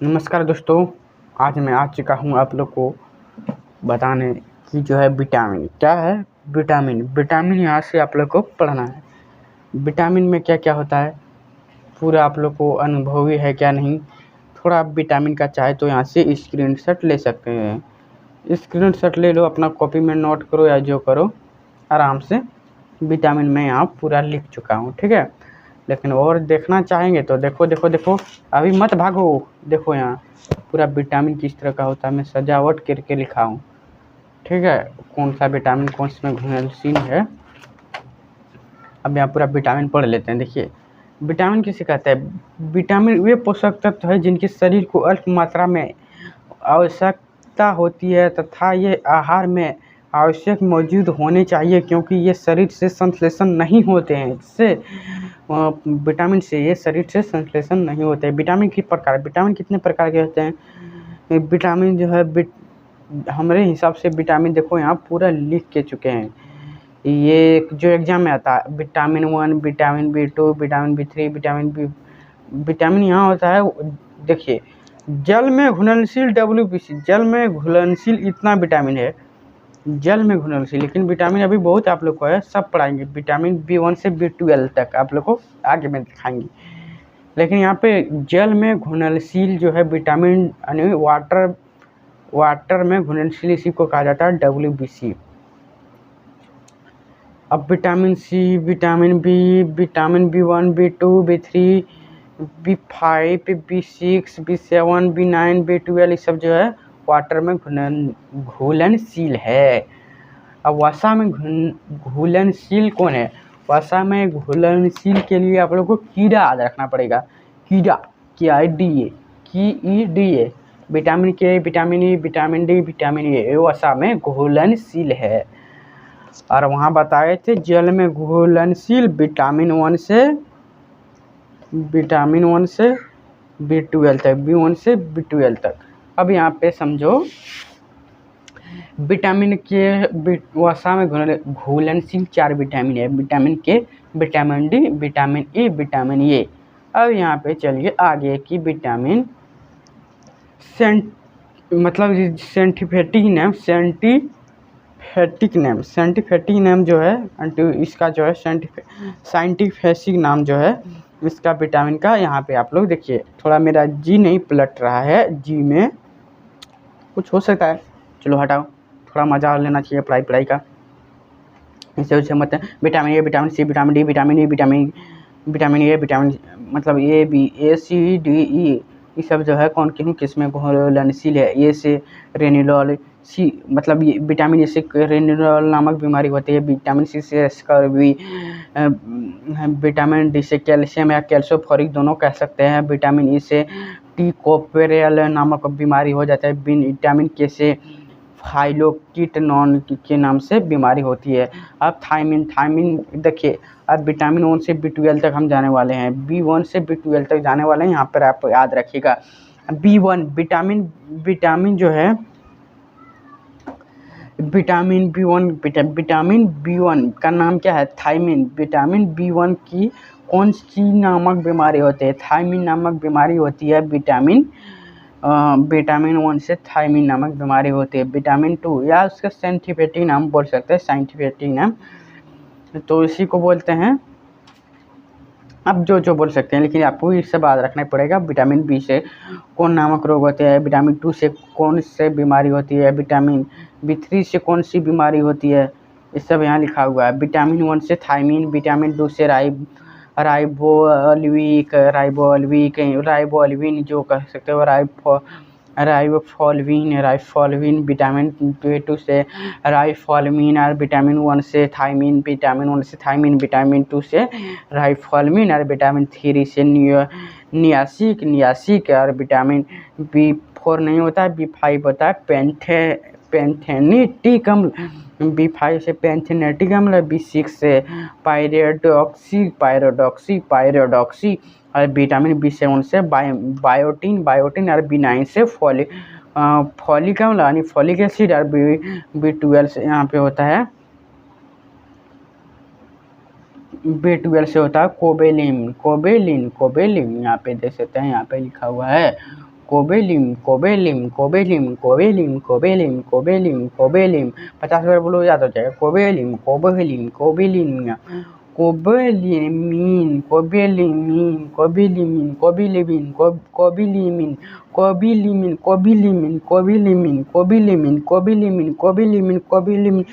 नमस्कार दोस्तों, आज मैं आ चुका हूँ आप लोग को बताने कि जो है विटामिन क्या है। विटामिन यहाँ से आप लोग को पढ़ना है। विटामिन में क्या क्या होता है पूरा आप लोग को अनुभवी है क्या नहीं। थोड़ा आप विटामिन का चाहे तो यहाँ से स्क्रीनशॉट ले सकते हैं। स्क्रीनशॉट ले लो, अपना कॉपी में नोट करो या जो करो आराम से। विटामिन में यहाँ पूरा लिख चुका हूँ, ठीक है। लेकिन और देखना चाहेंगे तो देखो, अभी मत भागो। देखो यहाँ पूरा विटामिन किस तरह का होता है, मैं सजावट करके लिखा हूँ, ठीक है। कौन सा विटामिन कौन से में घुलनशील है, अब यहाँ पूरा विटामिन पढ़ लेते हैं। देखिए विटामिन किसे कहते हैं। विटामिन वे पोषक तत्व है जिनके शरीर को अल्प मात्रा में आवश्यकता होती है तथा ये आहार में आवश्यक मौजूद होने चाहिए, क्योंकि ये शरीर से संश्लेषण नहीं होते हैं। इससे विटामिन से ये शरीर से संश्लेषण नहीं होते हैं। विटामिन कितने प्रकार के होते हैं। विटामिन जो है हमारे हिसाब से विटामिन देखो यहाँ पूरा लिख के चुके हैं। ये जो एग्जाम में आता है vitamin 1, vitamin B2, vitamin B3, vitamin यहाँ होता है। देखिए जल में घुलनशील WBC, जल में घुलनशील इतना विटामिन है, जल में घुलनशील। लेकिन विटामिन अभी बहुत आप लोग को है, सब पढ़ाएंगे। विटामिन B1 से B12 तक आप लोग को आगे में दिखाएंगे। लेकिन यहाँ पे जल में घुलनशील जो है विटामिन यानी वाटर में घुलनशील, इसी को कहा जाता है WBC। अब vitamin C, vitamin B, vitamin B1, B2, B3, B5, B6, B7, B9, B12 ये सब जो है वाटर में घुलनशील है। अब वसा में घुलनशील कौन है। वसा में घुलनशील के लिए आप लोग को कीड़ा याद रखना पड़ेगा। कीड़ा KIDA, vitamin K, vitamin E, vitamin D, vitamin A वसा में घुलनशील है। और वहाँ बताए थे जल में घुलनशील विटामिन 1 से B12 तक, B1 से B12 तक। अब यहाँ पे समझो विटामिन के वसा में घुलनशील 4 विटामिन है। विटामिन के, vitamin D, vitamin E, vitamin A। अब यहाँ पे चलिए आगे की विटामिन मतलब साइंटिफिक नेम जो है, इसका जो है साइंटिफिक नाम जो है इसका विटामिन का। यहाँ पे आप लोग देखिए, थोड़ा मेरा जी नहीं पलट रहा है, जी में कुछ हो सकता है, चलो हटाओ, थोड़ा मजा लेना चाहिए पढ़ाई का। इससे उसे मत vitamin A, vitamin C, vitamin D, vitamin E, vitamin A, vitamin मतलब A, B, A, C, D, E ये सब जो है कौन किस में घुलनशील है। ए से रेनिनॉल, C मतलब ये विटामिन ए से रेनिनॉल नामक बीमारी होती है। विटामिन C से स्कर्वी, विटामिन D से कैल्शियम या कैल्शियोफोरिक दोनों कह सकते हैं। विटामिन E से टिकोपेरियल नामक बीमारी हो जाता है। विटामिन K से फाइलोकिटनॉन के नाम से बीमारी होती है। अब थायमिन देखिए, अब विटामिन 1 से B12 तक हम जाने वाले हैं, B1 से B12 तक जाने वाले हैं। यहाँ पर आप याद रखिएगा B1 विटामिन जो है विटामिन B1 का नाम क्या है, थायमिन। विटामिन B1 की कौन सी नामक बीमारी होती है, थायमिन नामक बीमारी होती है। विटामिन 1 से थायमिन नामक बीमारी होती है। विटामिन 2 या उसका साइंटिफिक नाम बोल सकते हैं, साइंटिफिक नाम तो इसी को बोलते हैं। अब जो बोल सकते हैं, लेकिन आपको ये सब याद रखना पड़ेगा। विटामिन B से कौन नामक रोग होते हैं, विटामिन 2 से कौन से बीमारी होती है, विटामिन B3 से कौन सी बीमारी होती है, ये सब यहाँ लिखा हुआ है। विटामिन 1 से थायमिन, विटामिन 2 से राइबोल्विन जो कह सकते हो, राइफोल्विन। विटामिन B2 से राइफोल्विन और विटामिन 1 से थायमिन, विटामिन 2 से राइफोल्विन और विटामिन 3 से नियासिक और विटामिन B4 नहीं होता है, B5 होता है पैंथेनेटिक अम्ल। B5 से पैंथेनेटिक अम्ल, B6 से पायरोडॉक्सी और विटामिन B7 से बायोटिन और B9 से फॉलिक अम्ल यानी फॉलिक एसिड और B12 से यहाँ पे होता है B12 से होता है कोबेलिन। यहाँ पे देख सकते हैं, यहाँ पे लिखा हुआ है कोबेलिम कोबेलिम कोबेलिम कोबेलिम कोबेलिम कोबेलिम कोबेलिम 50 बार बोलो याद हो जाएगा। कोबेलिम कोबेलिम कोबेलिम कोबेलिमीन कोबेलिमीन कोबेलिमीन कोबिलिमिन कोबिलिमिन कोबिलिमिन कोबिलिमिन कोबिलिमिन कोबिलिमिन कोबिलिमिन कोबिलिमिन कोबिलिमिन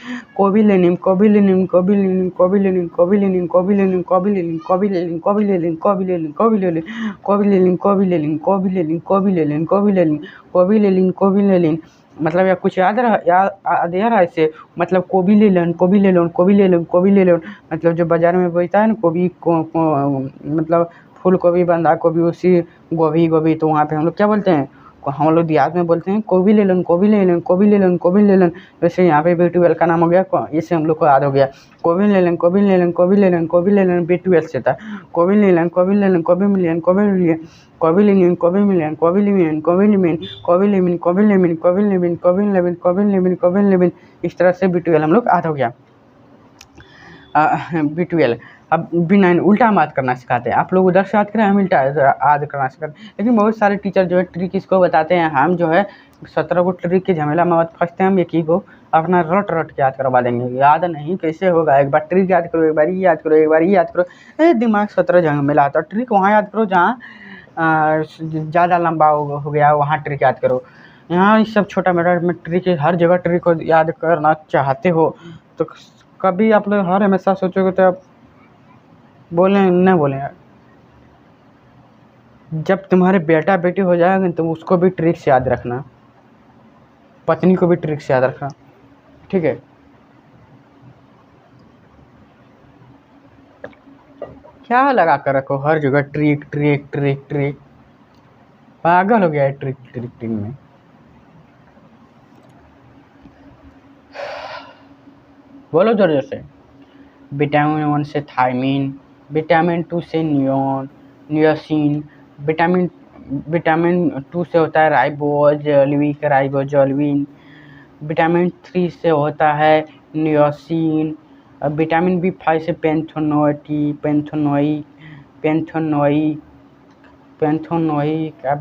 कोबिलिनिम कोबिलिनिम कोबिलिनिम कोबिलिनिम कोबिलिनिम कोबिलिनिम कोबिलिनिम कोबिलिनिम कोबिलिनिम कोबिलिनिम कोबिलिनिम कोबिलिनिम कोबिलिनिम कोबिलिनिम कोबिलिनिम कोबिलिनिम कोबिलिनिम कोबिलिनिम मतलब या कुछ याद रहा इससे मतलब कोबी ले लो कोबी ले लो कोबी ले लो कोबी ले लो मतलब जो बाजार में बेचता है ना कोबी को मतलब फूल गोभी बंधा गोभी उसी गोभी तो वहाँ पे हम लोग क्या बोलते हैं हम लोग देहात में बोलते हैं कोबी ले लो कोबी ले लो कोबी ले लो कोबी ले लो। वैसे यहाँ पे B12 का नाम हो गया इससे हम लोग को याद हो गया कोबी ले लो कोबी ले लो कोबी ले लो कोबी ले लो B12 से था कोबी ले लो कोबी ले लो कोबी मिलियन कोबी मिलियन कोबी लिमिन कोबी मिलियन कोबी लिमिन कोबी लिमिन कोबी लिमिन कोबी लिमिन कोबी लिमिन कोबी लिमिन कोबी लिमिन कोबी लिमिन इस तरह से B12 हम लोग याद हो गया। B12 अब B9 उल्टा हम याद करना सिखाते हैं। आप लोग उधर से याद करें हम उल्टा याद करना सिखाते हैं। लेकिन बहुत सारे टीचर जो है ट्रिक इसको बताते हैं हम जो है 17 को ट्रिक के झमेला में मत फंसते हैं। हम एक ही को अपना रट के याद करवा देंगे। याद नहीं कैसे होगा एक बार ट्रिक याद करो एक बार ये याद करो एक बार ये याद करो दिमाग 17 झमेला आता है। ट्रिक वहाँ याद करो जहाँ ज़्यादा लंबा हो गया वहाँ ट्रिक याद करो। यहाँ इस सब छोटा मोटा में ट्रिक हर जगह ट्रिक को याद करना चाहते हो तो कभी आप लोग हर हमेशा सोचोगे तो आप बोलें न बोलें। जब तुम्हारे बेटा बेटी हो जाएगा तो उसको भी ट्रिक से याद रखना पत्नी को भी ट्रिक से याद रखना ठीक है। क्या लगा कर रखो हर जगह ट्रिक ट्रिक ट्रिक ट्रिक पागल हो गया है ट्रिक ट्रिक ट्रिक में। बोलो जोर जोर से। विटामिन 1 से थायमिन विटामिन 2 से नियोसिन विटामिन 2 से होता है राइबोजोल्विन विटामिन 3 से होता है नियोसिन विटामिन B5 से पैंथेनोइक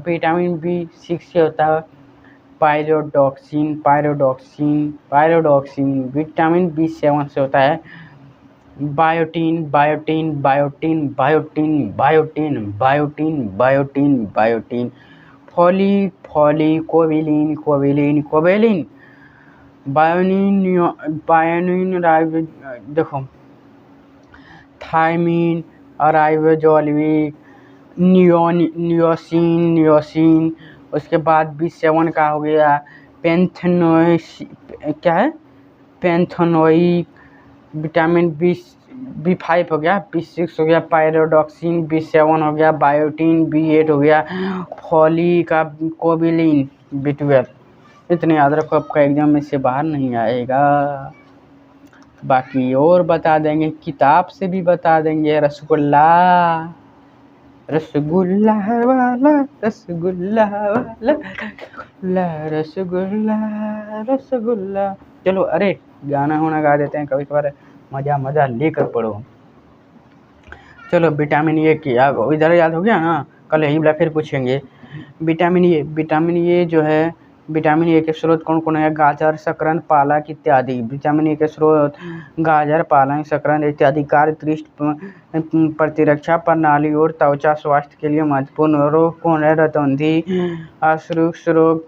विटामिन B6 से होता है पायरोडॉक्सिन विटामिन B7 से होता है बायोटीन कोवेलिन बायोनिन देखो थायमिन राइबोजोल्विक नियोसिन उसके बाद B7 का हो गया पैंथेनोइक विटामिन B5 हो गया B6 हो गया पायरोडॉक्सिन B7 हो गया बायोटीन B8 हो गया फॉलिक कोबिलिन B12 इतने याद रखो आपका एग्जाम में से बाहर नहीं आएगा। बाकी और बता देंगे किताब से भी बता देंगे रसगुल्ला वाला रसगुल्ला। चलो अरे गाना होना गा देते हैं कभी कभार मज़ा लेकर पढ़ो। चलो विटामिन ए की इधर याद हो गया ना कल यही वाला फिर पूछेंगे। विटामिन ए जो है विटामिन ए के स्रोत कौन कौन है गाजर शकरकंद पालक इत्यादि। विटामिन ए के स्रोत गाजर पालक शकरकंद इत्यादि। कार्य दृष्टि प्रतिरक्षा प्रणाली और त्वचा स्वास्थ्य के लिए महत्वपूर्ण रोग कौन है रतौंधी अश्रुक्ष रोग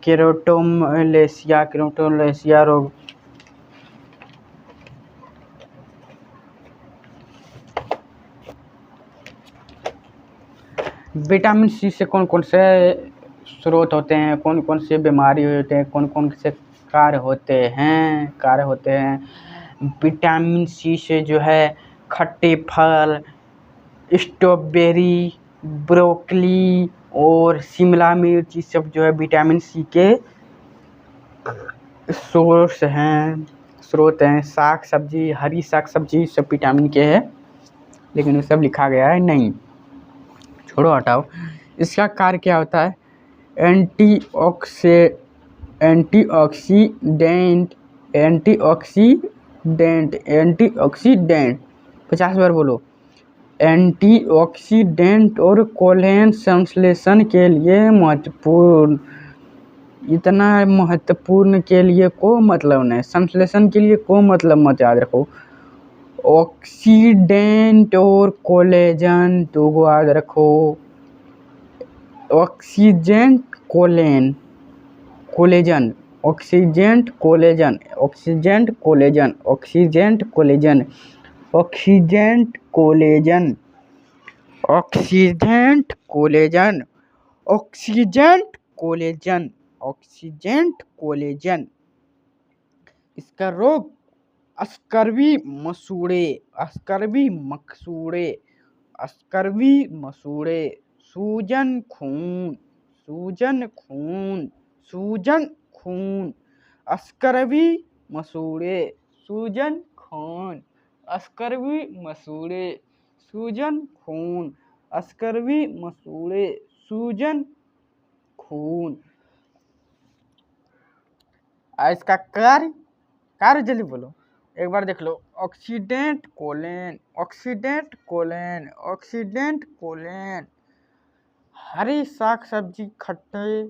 केरोटोमलेशिया रोग। विटामिन सी से कौन कौन से स्रोत होते हैं कौन कौन से बीमारी होते हैं कौन कौन से कार्य होते हैं। विटामिन सी से जो है खट्टे फल स्ट्रॉबेरी ब्रोकली और शिमला मिर्च ये सब जो है विटामिन सी के स्रोत हैं। साग सब्जी हरी साग सब्जी सब विटामिन के है लेकिन वो सब लिखा गया है नहीं छोड़ो हटाओ। इसका कार्य क्या होता है एंटीऑक्सीडेंट 50 बार बोलो एंटीऑक्सीडेंट और कोलेन संश्लेषण के लिए महत्वपूर्ण। इतना महत्वपूर्ण के लिए को मतलब नहीं, संश्लेषण के लिए को मतलब मत याद रखो। ऑक्सीडेंट और कोलेजन तो को याद रखो। ऑक्सीजेंट कोलेन collagen, oxidant collagen, oxidant collagen, oxidant collagen, oxidant collagen, oxidant collagen, oxidant collagen, oxidant collagen. इसका रोग स्कर्वी मसूड़े, स्कर्वी मकसूड़े, स्कर्वी मसूड़े, सूजन खून, सूजन खून, सूजन खून, स्कर्वी मसूड़े, सूजन खून, स्कर्वी मसूड़े, सूजन खून, स्कर्वी मसूड़े, सूजन खून। इसका कार्य, कार्य जल्दी बोलो, एक बार देख लो। ऑक्सीडेंट कोलेन, ऑक्सीडेंट कोलेन, ऑक्सीडेंट कोलेन। हरी साग सब्जी खट्टे,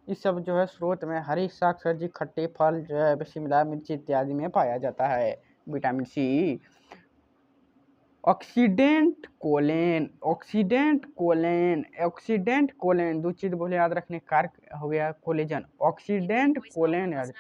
इस सब जो है स्रोत में हरी साग सब्जी खट्टे फल जो है शिमला मिर्च इत्यादि में पाया जाता है विटामिन सी। ऑक्सीडेंट कोलेन, ऑक्सीडेंट कोलेन, ऑक्सीडेंट कोलेन, दो चीज बोले याद रखने। कार्य हो गया कोलेजन, ऑक्सीडेंट कोलेन याद।